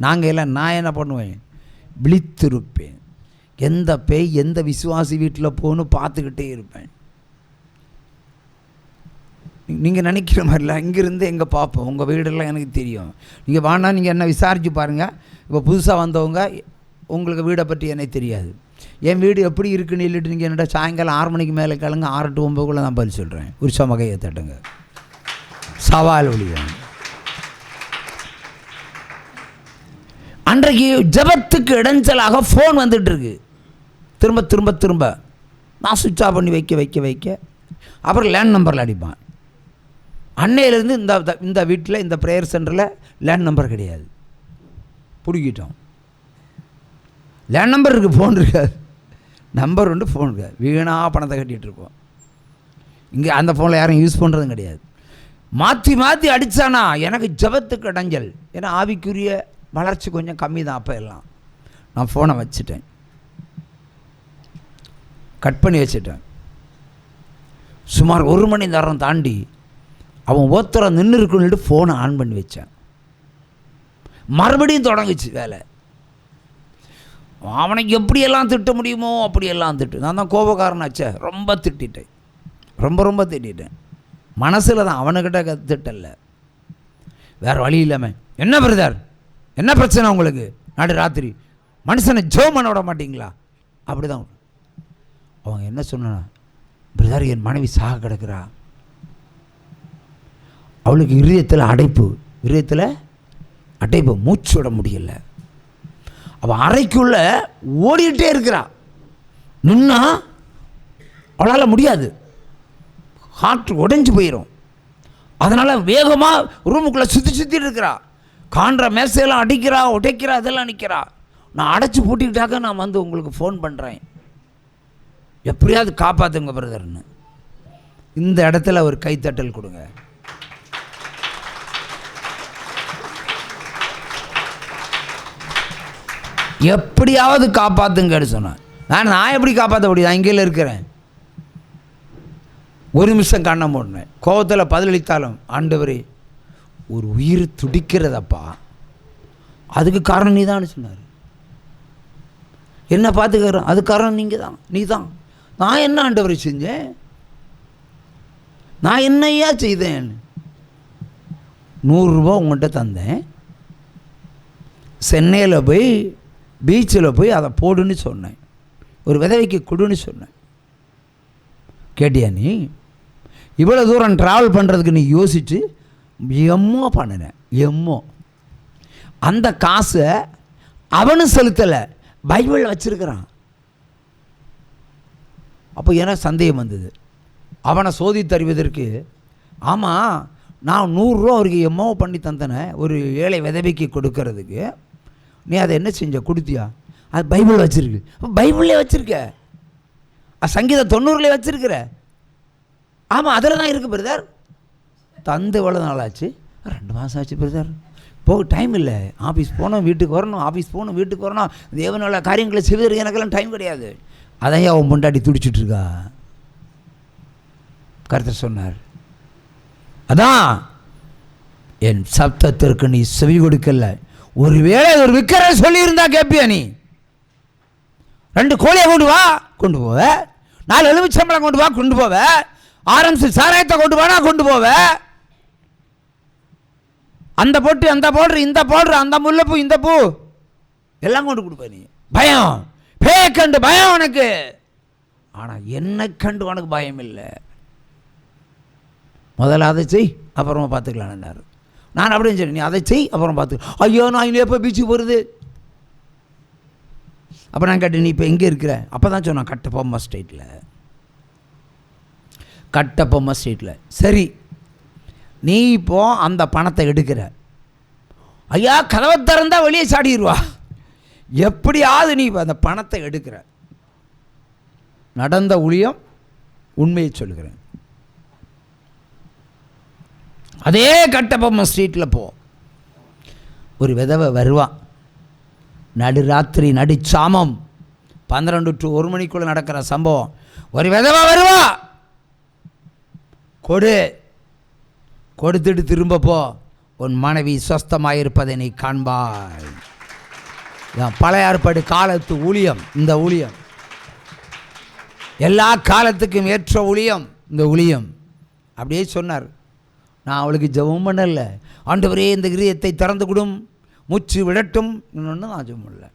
நாங்கள் எல்லாம் நான் என்ன பண்ணுவேன், விழித்திருப்பேன். எந்த பேய் எந்த விசுவாசி வீட்டில் போகணும் பார்த்துக்கிட்டே இருப்பேன். நீங்கள் நினைக்கிற மாதிரிலாம் இங்கேருந்து எங்கே பார்ப்போம். உங்கள் வீடெல்லாம் எனக்கு தெரியும். நீங்கள் வானா நீங்கள் என்ன விசாரித்து பாருங்கள். இப்போ புதுசாக வந்தவங்க உங்களுக்கு வீடை பற்றி எனக்கு தெரியாது. என் வீடு எப்படி இருக்குன்னு இல்லைட்டு நீங்கள் என்னடா சாயங்காலம் 6 மணிக்கு மேலே கிளங்க 6 to 9 நான் பதில் சொல்கிறேன். ஒரு சமகையை தட்டுங்க, சவால் ஒழியும். அன்றைக்கு ஜபத்துக்கு இடைஞ்சலாக ஃபோன் வந்துட்டு இருக்கு. திரும்ப திரும்ப திரும்ப நான் சுவிட்ச் ஆஃப் பண்ணி வைக்க அப்புறம் லேண்ட் நம்பரில் அடிப்பான். அன்னையிலேருந்து இந்த வீட்டில் இந்த ப்ரேயர் சென்டரில் லேண்ட் நம்பர் கிடையாது, பிடிக்கிட்டோம். லேண்ட் நம்பர் இருக்குது, ஃபோன் இருக்காது. நம்பர் உண்டு, ஃபோன் இருக்காது. வீணாக பணத்தை கட்டிகிட்டு இருக்கோம். இங்கே அந்த ஃபோனில் யாரும் யூஸ் பண்ணுறதும் கிடையாது. மாற்றி மாற்றி அடித்தானா எனக்கு ஜபத்துக்கு இடைஞ்சல். ஏன்னா ஆவிக்குரிய வளர்ச்சி கொஞ்சம் கம்மி தான். அப்போ எல்லாம் நான் ஃபோனை வச்சுட்டேன், கட் பண்ணி வச்சுட்டேன். சுமார் 1 மணி நேரம் தாண்டி அவன் ஒருத்தரை நின்று இருக்குன்னு ஃபோனை ஆன் பண்ணி வச்சேன். மறுபடியும் தொடங்குச்சு வேலை. அவனுக்கு எப்படியெல்லாம் திட்ட முடியுமோ அப்படியெல்லாம் திட்டு. நான் தான் கோபக்காரனாச்சே, ரொம்ப திட்டேன், ரொம்ப திட்டேன். மனசில் தான், அவனுக்கிட்ட திட்டல. வேறு வழி இல்லாமல், என்ன பிரதர் என்ன பிரச்சனை உங்களுக்கு, நாடு ராத்திரி மனுஷனை ஜெபம் பண்ண விட மாட்டிங்களா? அப்படி தான். அவங்க என்ன சொன்னா, பிரதர் என் மனைவி சாக கிடக்குறா, அவளுக்கு இதயத்தில் அடைப்பு, மூச்சு விட முடியல, அவள் அறைக்குள்ள ஓடிக்கிட்டே இருக்கிறா, நின்னா அவளால் முடியாது, ஹார்ட் உடைஞ்சு போயிடும். அதனால் வேகமாக ரூமுக்குள்ளே சுற்றிட்டு இருக்கிறா, காண்ற மேசையெல்லாம் அடிக்கிறா, உடைக்கிறா, அதெல்லாம் நிற்கிறா. நான் அடைச்சி பூட்டிக்கிட்டாக்க நான் வந்து உங்களுக்கு ஃபோன் பண்ணுறேன், எப்படியாவது காப்பாற்றுங்க பிரதர்னு. இந்த இடத்துல ஒரு கைத்தட்டல் கொடுங்க. எப்படியாவது காப்பாற்றுங்கன்னு சொன்னேன். நான் எப்படி காப்பாற்ற முடியும், இங்கே இருக்கிறேன். 1 நிமிஷம் கண்ணை மூடினேன். கோபத்தில் பதிலளித்தாலும், ஆண்டவரே ஒரு உயிர் துடிக்கிறதப்பா, அதுக்கு காரணம் நீ தான் சொன்னார். என்ன பார்த்துக்கிறேன், அது காரணம் நீ தான். நான் என்ன ஆண்டவரை செஞ்சேன், நான் என்னையா செய்தேன்? 100 ரூபா உங்கள்கிட்ட தந்தேன், சென்னையில் போய் பீச்சில் போய் அதை போடுன்னு சொன்னேன், ஒரு விதவைக்கு கொடுன்னு சொன்னேன். கேட்டியா நீ? இவ்வளோ தூரம் ட்ராவல் பண்ணுறதுக்கு நீ யோசிச்சு எம்மோ பண்ணினேன். அந்த காசை அவனும் செலுத்தலை, பைபிளில் வச்சுருக்கிறான். அப்போ எனக்கு சந்தேகம் வந்தது. அவனை சோதித்து அறிவதற்கு, ஆமாம் நான் 100 ரூபா அவருக்கு எம்மோ பண்ணி தந்தனே ஒரு ஏழை விதவைக்கு கொடுக்கறதுக்கு, நீ அதை என்ன செஞ்ச, கொடுத்தியா? அது பைபிள் வச்சுருக்கு. பைபிள்லே வச்சுருக்க, சங்கீதம் 90 வச்சுருக்கிற. ஆமாம் அதில் தான் இருக்குது பிரதர். தந்து எவ்வளோ நாள் ஆச்சு? 2 மாதம் ஆச்சு பிரதர். போக டைம் இல்லை, ஆஃபீஸ் போகணும் வீட்டுக்கு வரணும், தேவனோட காரியங்களை செய்வதற்கு எனக்கெல்லாம் டைம் கிடையாது. அதையே அவன் முண்டாடி துடிச்சிட்ருக்கா. கர்த்தர் சொன்னார், அதான் என் சப்தத்திற்கு நீ செவி கொடுக்கல. ஒருவேளை ஒரு விக்கிர சொல்லியிருந்தா கேட்பியா நீ? 2 கோழியை கொண்டு போவ, 4 எலுமிச்சம்பழம் கொண்டு போவ, ஆரம்பிச்சு சாராயத்தை கொண்டு போவ, அந்த பொட்டு அந்த பவுடர் இந்த பவுடர் அந்த முல்லைப்பூ இந்த பூ எல்லாம் கொண்டு கொடுப்ப. நீ பயம், பேய கண்டு பயம் உனக்கு, ஆனால் என்னை கண்டு உனக்கு பயம் இல்லை. முதல்ல அதை செய், அப்புறமா பார்த்துக்கலான்னாரு. நான் அப்படின்னு சொல்லி, நீ அதை செய் அப்புறம் பார்த்துக்கலாம். ஐயோ நான் இன்னும் எப்போ பீச்சுக்கு போகிறது? அப்போ நான் கேட்டேன், நீ இப்போ எங்கே இருக்கிற? அப்போ தான் சொன்னான், கட்டபொம்மை ஸ்ட்ரீட்டில். சரி, நீ இப்போ அந்த பணத்தை எடுக்கிற. ஐயா கதவை திறந்தா வெளியே சாடிடுவா, எப்படியாவது நீ அந்த பணத்தை எடுக்கிற. நடந்த ஊழியம், உண்மையை சொல்லுகிறேன். அதே கட்டபொம்மை ஸ்ட்ரீட்டில் போ, ஒரு விதவை வருவான். நடுராத்திரி நடுச்சாமம் 12 to 1 மணிக்குள்ளே நடக்கிற சம்பவம். ஒரு விதவை வருவா, கொடுத்துட்டு திரும்ப போ, உன் மனைவி சொஸ்தமாயிருப்பதை நீ காண்பாய். பழைய ஏற்பாடு காலத்து ஊழியம். இந்த ஊழியம் எல்லா காலத்துக்கும் ஏற்ற ஊழியம். இந்த ஊழியம் அப்படியே சொன்னார். நான் அவளுக்கு ஜெபம் பண்ணல, ஆண்டவரே இந்த இதயத்தை திறந்து கொடும், மூச்சு விடட்டும், இன்னொன்று நான் ஜெபம் பண்ணல.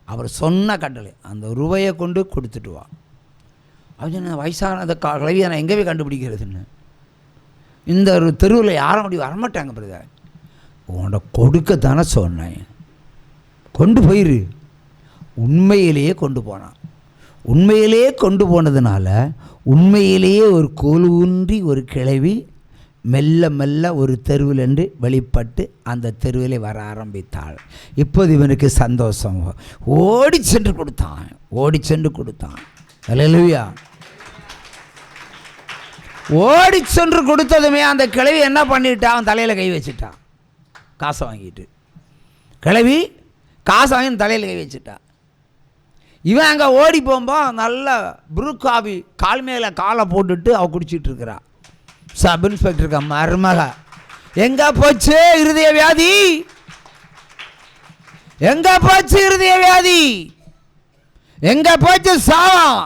அவர் சொன்ன கட்டளை, அந்த ரூபாயை கொண்டு கொடுத்துட்டு வா. அப்படின்னு வயசான அந்த கல்வியை நான் எங்கே போய் கண்டுபிடிக்கிறதுன்னு, இந்த ஒரு தெருவில் யாரும் அப்படி வரமாட்டாங்க பிரதர். உன்னை கொடுக்கத்தானே சொன்னேன், கொண்டு போயிரு. உண்மையிலேயே கொண்டு போனான். உண்மையிலேயே கொண்டு போனதுனால உண்மையிலேயே ஒரு கோல் ஊன்றி ஒரு கிழவி மெல்ல மெல்ல ஒரு தெருவிலென்று வெளிப்பட்டு அந்த தெருவிலே வர ஆரம்பித்தாள். இப்போது இவனுக்கு சந்தோஷம். ஓடி சென்று கொடுத்தான், ஓடி சென்று கொடுத்தான். அல்லேலூயா. ஓடி சென்று கொடுத்ததுமே அந்த கிழவி என்ன பண்ணிட்டான், அவன் தலையில் கை வச்சுட்டான். காசை வாங்கிட்டு கிழவி காசை வாங்கி தலையில் கை வச்சுட்டான். இவன் அங்கே ஓடி போகும்போது நல்ல புருக்காவி கால் மேலே காலை போட்டுட்டு அவள் குடிச்சிட்டு இருக்கிறா. சப் இன்ஸ்பெக்டருக்கு மருமக, எங்கே போச்சு இருதய வியாதி, எங்கே போச்சு இருதய வியாதி, எங்கே போச்சு சாவம்,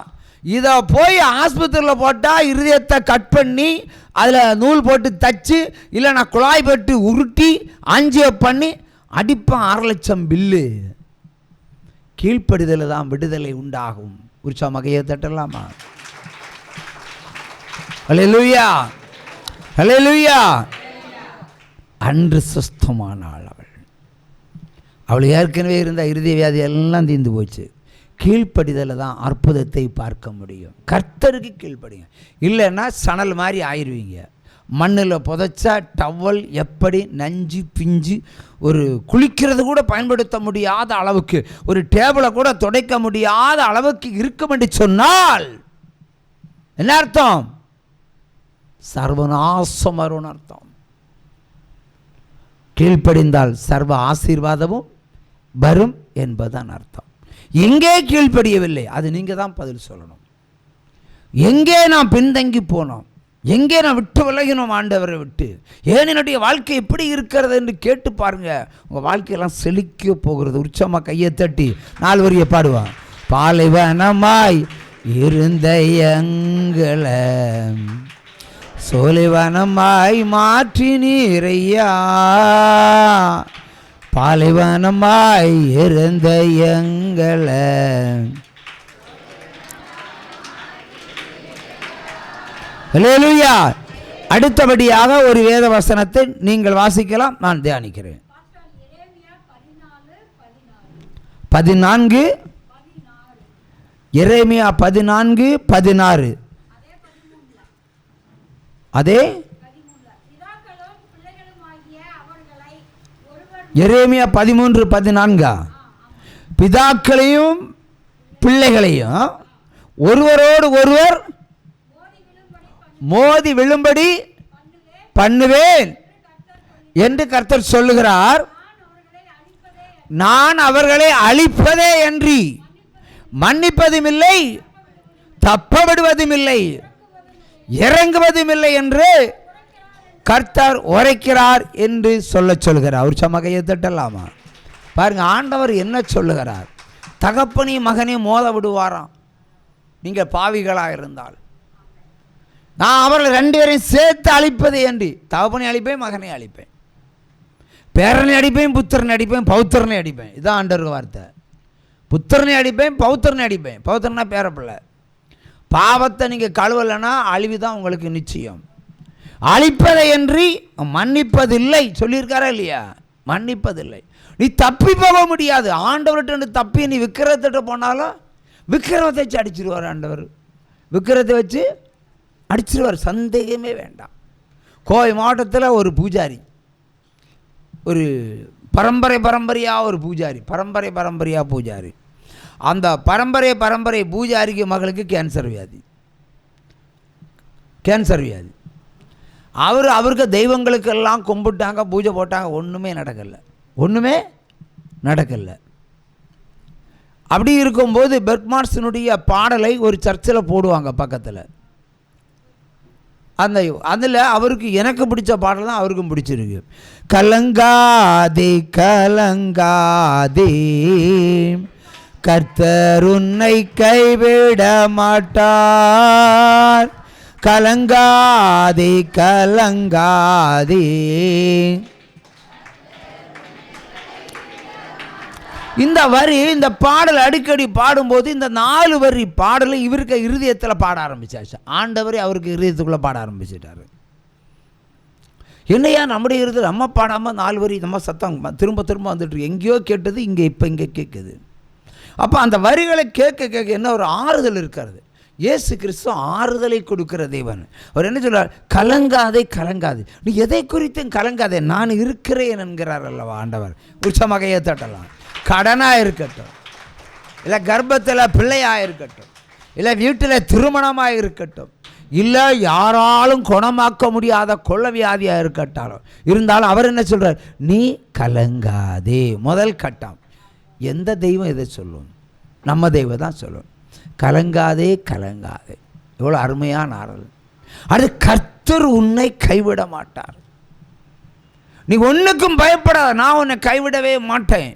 இதை போய் ஆஸ்பத்திரியில் போட்டால் இருதயத்தை கட் பண்ணி அதில் நூல் போட்டு தச்சு, இல்லைன்னா குழாய் போட்டு உருட்டி அஞ்சிய பண்ணி அடிப்பான். 6 லட்சம் பில்லு. கீழ்ப்படிதல் தான் விடுதலை உண்டாகும். உற்சாக கையை தட்டலாமா? அல்லேலூயா, அல்லேலூயா. அன்று சுஸ்தமானாள் அவள். அவள் ஏற்கனவே இருந்த இருதய வியாதி எல்லாம் தீர்ந்து போச்சு. கீழ்ப்படிதலை தான் அற்புதத்தை பார்க்க முடியும். கர்த்தருக்கு கீழ்ப்படிங்க, இல்லைன்னா சணல் மாதிரி ஆயிடுவீங்க. மண்ணில் புதைச்சா டவல் எப்படி நஞ்சு பிஞ்சு, ஒரு குளிக்கிறது கூட பயன்படுத்த முடியாத அளவுக்கு, ஒரு டேபிளை கூட துடைக்க முடியாத அளவுக்கு இருக்கும் என்று சொன்னால் என்ன அர்த்தம்? சர்வநாசம் வரும்னு அர்த்தம். கீழ்ப்படிந்தால் சர்வ ஆசீர்வாதமும் வரும் என்பதுதான் அர்த்தம். எங்கே கீழ்ப்படியவில்லை, அது நீங்கள் தான் பதில் சொல்லணும். எங்கே நான் பின்தங்கி போனோம், எங்கே நான் விட்டு விலகினோம் ஆண்டவரை விட்டு, ஏன் என்னுடைய வாழ்க்கை எப்படி இருக்கிறது என்று கேட்டு பாருங்கள். உங்கள் வாழ்க்கையெல்லாம் செழிக்க போகிறது. உற்சமாக கையை தட்டி 4 வரியை பாடுவான். பாலைவனமாய் இருந்த எங்களை சோலைவனமாய் மாற்றி நீரையா, பாலைவனமாய் இருந்த எங்களை. அல்லேலூயா. அடுத்தபடியாக ஒரு வேத வசனத்தை நீங்கள் வாசிக்கலாம், நான் தியானிக்கிறேன். 14 எரேமியா 14:16. அதே எரேமியா 13:14. பிதாக்களையும் பிள்ளைகளையும் ஒருவரோடு ஒருவர் மோதி விழும்படி பண்ணுவேன் என்று கர்த்தர் சொல்லுகிறார். நான் அவர்களை அழிப்பதே அன்றி மன்னிப்பதும் இல்லை, தப்ப விடுவதும் இல்லை, இறங்குவதும் இல்லை என்று கர்த்தர் உரைக்கிறார் என்று சொல்லுகிறார். ஒரு சமகையை தட்டலாமா? பாருங்க, ஆண்டவர் என்ன சொல்லுகிறார். தகப்பனையும் மகனையும் மோத விடுவாராம். நீங்கள் பாவிகளாக இருந்தால் நான் அவர்கள் 2 பேரையும் சேர்த்து அழிப்பது என்று. தகப்பனை அழிப்பேன், மகனை அழிப்பேன், பேரனை அடிப்பேன், புத்திரனை அடிப்பேன், பௌத்திரனை அடிப்பேன். இதுதான் ஆண்டவருக்கு வார்த்தை. புத்திரனை அடிப்பேன், பௌத்திரனை அடிப்பேன். பௌத்திரனா பேரப்பிள்ளை. பாவத்தை நீங்கள் கழுவலைன்னா அழிவு தான் உங்களுக்கு நிச்சயம். அழிப்பதை என்று மன்னிப்பதில்லை சொல்லியிருக்காரா இல்லையா? மன்னிப்பதில்லை. நீ தப்பி போக முடியாது. ஆண்டவர்கிட்ட தப்பி நீ விக்கிரத்திட்ட போனாலும் விக்கிரத்தை வச்சு அடிச்சிருவார் ஆண்டவர். விக்கிரத்தை வச்சு அடிச்சிருவார், சந்தேகமே வேண்டாம். கோவை மாவட்டத்தில் ஒரு பூஜாரி, ஒரு பரம்பரையாக ஒரு பூஜாரி, பரம்பரையாக பூஜாரி. அந்த பரம்பரை பூஜாரிக்கு மகளுக்கு கேன்சர் வியாதி. அவருக்கு தெய்வங்களுக்கெல்லாம் கும்பிட்டாங்க, பூஜை போட்டாங்க, ஒன்றுமே நடக்கலை. அப்படி இருக்கும்போது பெர்க்மார்ஸினுடைய பாடலை ஒரு சர்ச்சில் போடுவாங்க பக்கத்தில். அதில் அவருக்கு எனக்கு பிடிச்ச பாடல் தான் அவருக்கும் பிடிச்சிருக்கு. கலங்காதே கலங்காதே கர்த்தர் உன்னை கைவிட மாட்டார். கலங்காதே கலங்காதே. இந்த வரி, இந்த பாடல் அடிக்கடி பாடும்போது இந்த 4 வரி பாடலை இவருக்கு இருதயத்தில் பாட ஆரம்பிச்சாச்சு. ஆண்டவரே அவருக்கு இருதயத்துக்குள்ளே பாட ஆரம்பிச்சிட்டாரு. என்னையா நம்முடைய இருதயம் நம்ம பாடாமல் 4 வரி நம்ம சத்தம் திரும்ப திரும்ப வந்துட்டு எங்கேயோ கேட்டது இப்போ இங்கே கேட்குது. அப்போ அந்த வரிகளை கேட்க கேட்க என்ன ஒரு ஆறுதல் இருக்கிறது. இயேசு கிறிஸ்து ஆறுதலை கொடுக்கிற தேவன். அவர் என்ன சொல்றார்? கலங்காதே கலங்காதே, நீ எதை குறித்தும் கலங்காதே, நான் இருக்கிறேன் என்கிறார் அல்லவா ஆண்டவர். உற்சமாக ஏற்றட்டலாம். கடனாக இருக்கட்டும், இல்லை கர்ப்பத்தில் பிள்ளையாக இருக்கட்டும், இல்லை வீட்டில் திருமணமாக இருக்கட்டும், இல்லை யாராலும் குணமாக்க முடியாத கொள்ள வியாதியாக இருக்கட்டாலும் இருந்தாலும் அவர் என்ன சொல்கிறார்? நீ கலங்காதே. முதல் கட்டம். எந்த தெய்வம் இதை சொல்லும்? நம்ம தெய்வம் தான் சொல்லும். கலங்காதே கலங்காதே. எவ்வளோ அருமையான ஆறல். அது கர்த்தர் உன்னை கைவிட மாட்டார். நீ ஒன்றுக்கும் பயப்படாத, நான் உன்னை கைவிடவே மாட்டேன்.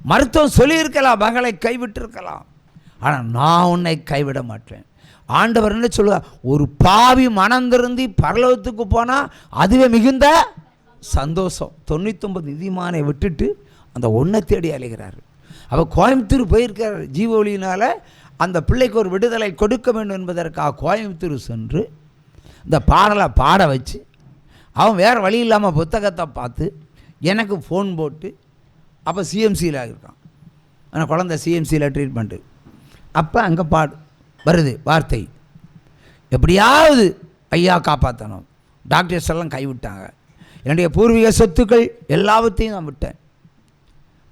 மருத்துவம் சொல்லியிருக்கலாம், மகளை கைவிட்டிருக்கலாம், ஆனால் நான் உன்னை கைவிட மாட்டேன். ஆண்டவர் என்ன சொல்லுவார்? ஒரு பாவி மனம் திருந்தி பரலோகத்துக்கு போனால் அதுவே மிகுந்த சந்தோஷம். 99 நீதிமானை விட்டுட்டு அந்த ஒன்றை தேடி அலைகிறார். அவர் கோயம்புத்தூர் போயிருக்கார். ஜீவ ஒளியினால் அந்த பிள்ளைக்கு ஒரு விடுதலை கொடுக்க வேண்டும் என்பதற்காக கோயம்புத்தூர் சென்று இந்த பாடலை பாட வச்சு, அவன் வேறு வழி இல்லாமல் புத்தகத்தை பார்த்து எனக்கு ஃபோன் போட்டு, அப்போ சிஎம்சியில் இருக்கான், ஆனால் குழந்தை சிஎம்சியில் ட்ரீட்மெண்ட்டு. அப்போ அங்கே பாடு வருது வார்த்தை, எப்படியாவது ஐயா காப்பாற்றணும். டாக்டர்ஸ் எல்லாம் கைவிட்டாங்க. என்னுடைய பூர்வீக சொத்துக்கள் எல்லாவற்றையும் நான் விட்டேன்.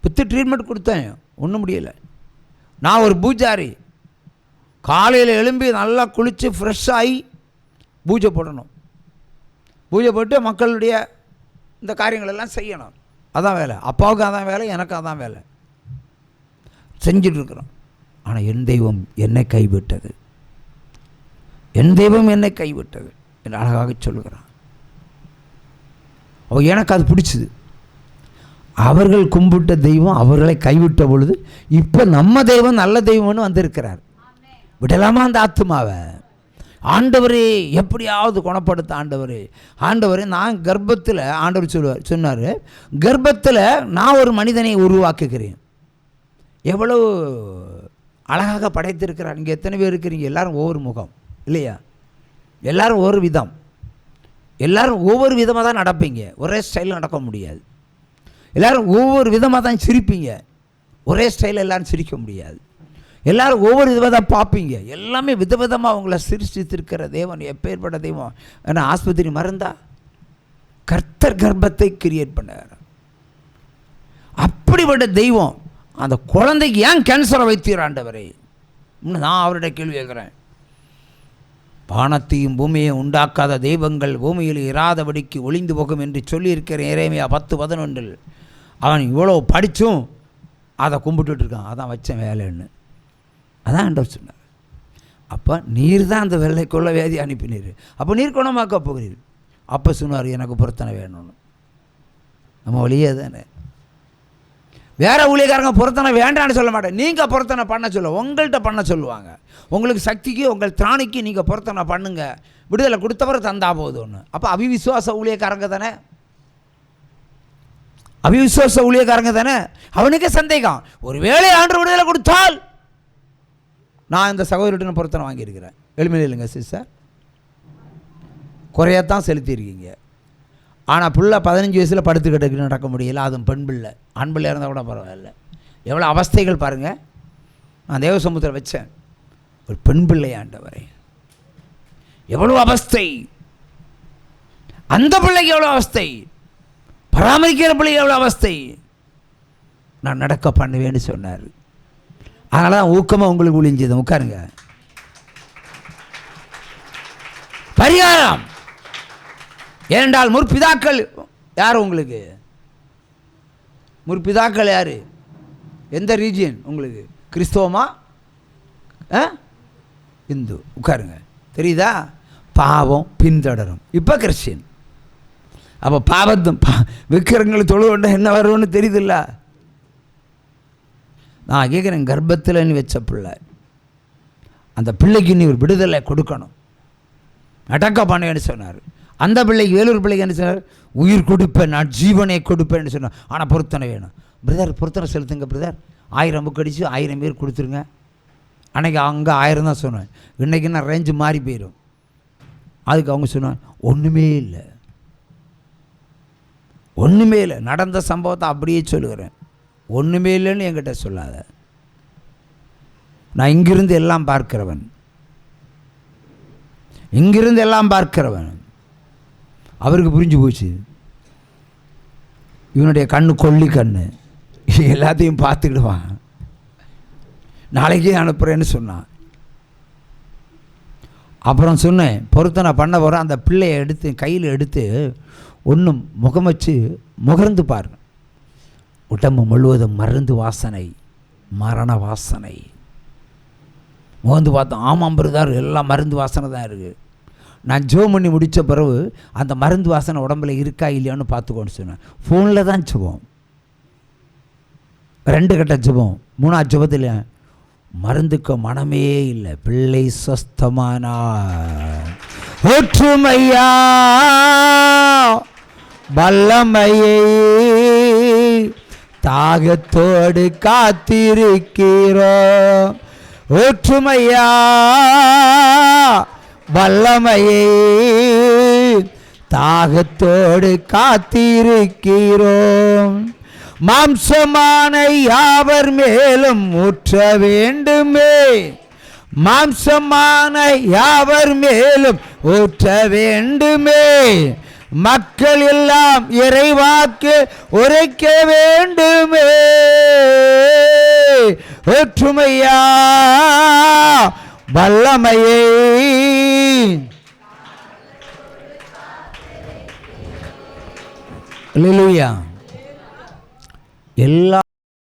விற்று ட்ரீட்மெண்ட் கொடுத்தேன், ஒன்றும் முடியலை. நான் ஒரு பூஜாரி. காலையில் எழும்பி நல்லா குளித்து ஃப்ரெஷ்ஷாகி பூஜை போடணும். பூஜை போட்டு மக்களுடைய இந்த காரியங்களெல்லாம் செய்யணும். அதான் வேலை. அப்பாவுக்கு அதான் வேலை, எனக்கு அதான் வேலை. செஞ்சிட்ருக்குறோம். ஆனால் என் தெய்வம் என்னை கைவிட்டது, என் தெய்வம் என்னை கைவிட்டது என்று அழகாக சொல்லுகிறான். அவ எனக்கு அது பிடிச்சிது. அவர்கள் கும்பிட்ட தெய்வம் அவர்களை கைவிட்ட பொழுது இப்போ நம்ம தெய்வம் நல்ல தெய்வம்னு வந்திருக்கிறார். விடலாமா அந்த ஆத்மாவை? ஆண்டவரே எப்படியாவது குணப்படுத்த ஆண்டவரே. ஆண்டவரே நான் கர்ப்பத்தில், ஆண்டவர் சொன்னார், கர்ப்பத்தில் நான் ஒரு மனிதனை உருவாக்குகிறேன். எவ்வளவு அழகாக படைத்திருக்கிறார். இங்கே எத்தனை பேர் இருக்கிறீங்க? எல்லோரும் ஒவ்வொரு முகம் இல்லையா? எல்லோரும் ஒவ்வொரு விதம், எல்லோரும் ஒவ்வொரு விதமாக தான் நடப்பீங்க. ஒரே ஸ்டைலில் நடக்க முடியாது. எல்லோரும் ஒவ்வொரு விதமாக தான் சிரிப்பீங்க. ஒரே ஸ்டைலில் எல்லோரும் சிரிக்க முடியாது. எல்லோரும் ஒவ்வொரு விதமாக பார்ப்பீங்க. எல்லாமே விதவிதமாக அவங்கள சிரிச்சித்திருக்கிற தேவன் எப்பேற்பட்ட தெய்வம். ஏன்னா ஆஸ்பத்திரி மருந்தா? கர்த்தர் கர்ப்பத்தை கிரியேட் பண்ணார். அப்படிப்பட்ட தெய்வம் அந்த குழந்தைக்கு ஏன் கேன்சரை வைத்தீர் ஆண்டவரே? நான் அவருடைய கேள்வி கேட்குறேன். வானத்தையும் பூமியை உண்டாக்காத தெய்வங்கள் பூமியில் இராதபடிக்கு ஒளிந்து போகும் என்று சொல்லியிருக்கிறேன். எரேமியா 10:11. அவன் இவ்வளோ படித்தும் அதை கும்பிட்டுட்டு இருக்கான். அதான் வச்சேன் வேலைன்னு. அதான் ஆண்டவர் சொன்னார். அப்போ நீர் தான் அந்த வெள்ளைக்குள்ள வியாதி அனுப்பினீர். அப்போ நீர் குணமாக்க போகிறீர். அப்போ சொன்னார் எனக்கு பொருத்தனை வேணும்னு. நம்ம வழியே தானே. வேறு ஊழியக்காரங்க பொருத்தனை வேண்டான்னு சொல்ல மாட்டேன். நீங்கள் பொருத்தனை பண்ண சொல்ல, உங்கள்கிட்ட பண்ண சொல்லுவாங்க. உங்களுக்கு சக்திக்கு உங்கள் திராணிக்கு நீங்கள் பொருத்தனை பண்ணுங்க, விடுதலை கொடுத்தவரை தந்தா போதும்னு. அப்போ அவிவிசுவாச ஊழியக்காரங்க தானே, அவிவிசுவாச ஊழியக்காரங்க தானே. அவனுக்கே சந்தேகம், ஒரு வேளை ஆண்டு விடுதலை கொடுத்தால். நான் இந்த சகோதரிட்ட பொருத்தனை வாங்கியிருக்கிறேன். எளிமையில் இல்லைங்க சிஸ்டர், குறையத்தான் செலுத்தியிருக்கீங்க. ஆனால் பிள்ளை 15 வயசில் படுத்து கிடக்குன்னு நடக்க முடியல. அதுவும் பெண் பிள்ளை. ஆண் பிள்ளை இருந்தால் கூட பரவாயில்ல. எவ்வளோ அவஸ்தைகள் பாருங்கள். நான் தேவ சமூகத்தில் வச்சேன். ஒரு பெண் பிள்ளை ஆண்டவரே, எவ்வளோ அவஸ்தை. அந்த பிள்ளைக்கு எவ்வளோ அவஸ்தை, பராமரிக்கிற பிள்ளைக்கு எவ்வளோ அவஸ்தை. நான் நடக்க பண்ணுவேன்னு சொன்னார். அதனால தான் ஊக்கமாக உங்களுக்கு ஒளிஞ்சது. உட்காருங்க. பரிகாரம். ஏனென்றால் முற்பிதாக்கள் யார் உங்களுக்கு? முற்பிதாக்கள் யார்? எந்த ரீஜியன் உங்களுக்கு? கிறிஸ்தவமா இந்து? உட்காருங்க. தெரியுதா? பாவம் பின்தொடரும். இப்போ கிறிஸ்டியன். அப்போ விக்கிரங்களை தொழுவண்டா என்ன வரும்னு தெரியுதுல்ல. நான் கேட்குறேன், கர்ப்பத்தில் நீ வச்ச பிள்ளை, அந்த பிள்ளைக்கு நீ ஒரு விடுதலை கொடுக்கணும், அடக்க பண்ணுவேன்னு சொன்னார். அந்த பிள்ளைக்கு, வேலூர் பிள்ளைக்கு என்ன சொன்னார்? உயிர் கொடுப்பேன், நான் ஜீவனை கொடுப்பேன்னு சொன்னார். ஆனால் பொருத்தனை வேணும். பிரதர் பொருத்தனை செலுத்துங்க பிரதர், 1000 புக் அடித்து 1000 பேர் கொடுத்துருங்க. அன்றைக்கி அங்கே 1000 தான் சொன்னேன், இன்றைக்கி நான் ரேஞ்சு மாறி போயிடும். அதுக்கு அவங்க சொன்னாங்க, ஒன்றுமே இல்லை, ஒன்றுமே இல்லை. நடந்த சம்பவத்தை அப்படியே சொல்லுகிறேன், ஒன்றுமே இல்லைன்னு என்கிட்ட சொல்லாத. நான் இங்கிருந்து எல்லாம் பார்க்கிறவன், இங்கிருந்து எல்லாம் பார்க்கிறவன். அவருக்கு புரிஞ்சு போச்சு, இவனுடைய கண்ணு கொல்லி கண்ணு, எல்லாத்தையும் பார்த்துக்கிடுவான், நாளைக்கே அனுப்புகிறேன்னு சொன்னான். அப்புறம் சொன்னேன், பொருத்தனை பண்ண போகிறேன், அந்த பிள்ளையை எடுத்து கையில் எடுத்து ஒன்றும் முகம் வச்சு முகர்ந்து பாரு. உடம்பு முழுவதும் மருந்து வாசனை, மரண வாசனை. முகந்து பார்த்தோம், ஆமாம் பிரதர், எல்லாம் மருந்து வாசனை தான் இருக்குது. நான் ஜெபம் பண்ணி முடித்த பிறகு அந்த மருந்து வாசனை உடம்புல இருக்கா இல்லையான்னு பார்த்துக்கோன்னு சொன்னேன். ஃபோனில் தான் ஜெபம், 2 கட்ட ஜெபம். 3ஆவது ஜெபத்தில் மருந்துக்கு மனமே இல்லை, பிள்ளை சொஸ்தமானார். ஒற்றுமையா வல்லமையை தாகத்தோடு காத்திருக்கிறோம். ஒற்றுமையா வல்லமையை தாகத்தோடு காத்திருக்கிறோம். மாம்சமான யாவர் மேலும் ஊற்ற வேண்டுமே, மாம்சமான யாவர் மேலும் ஊற்ற வேண்டுமே. மக்கள் எல்லாம் இறைவாக்கு உரைக்க வேண்டுமே. ஒற்றுமையா வல்லமையை அல்லேலூயா எல்லா